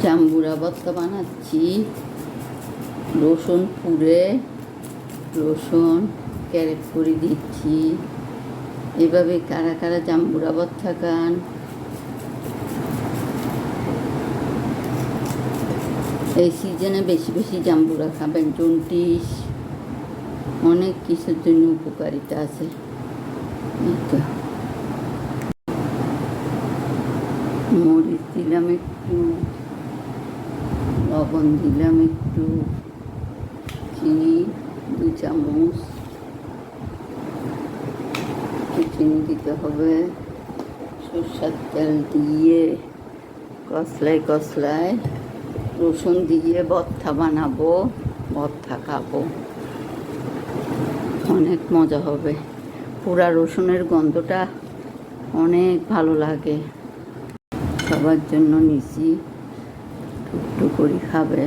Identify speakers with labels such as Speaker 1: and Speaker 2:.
Speaker 1: জাম্বুরা ভর্তা বানাচ্ছি। রসুন পুড়ে রসুন ক্যারেট করে দিচ্ছি। এভাবে কারা কারা জাম্বুরা ভর্তা খান? এই সিজনে বেশি বেশি জাম্বুরা খাবেন। জন্ডিস অনেক কিছুর জন্য উপকারিতা আছে। মরিচ দিলাম একটু, লবণ দিলাম একটু, চিনি 2 চামচ, চিনি দিতে হবে। সরষের তেল দিয়ে কষলায় কষলায় রসুন দিয়ে ভর্তা বানাবো, ভর্তা খাবো, অনেক মজা হবে। পুরা রসুনের গন্ধটা অনেক ভালো লাগে। সবার জন্য নিছি, টুকটুক করে খাবে।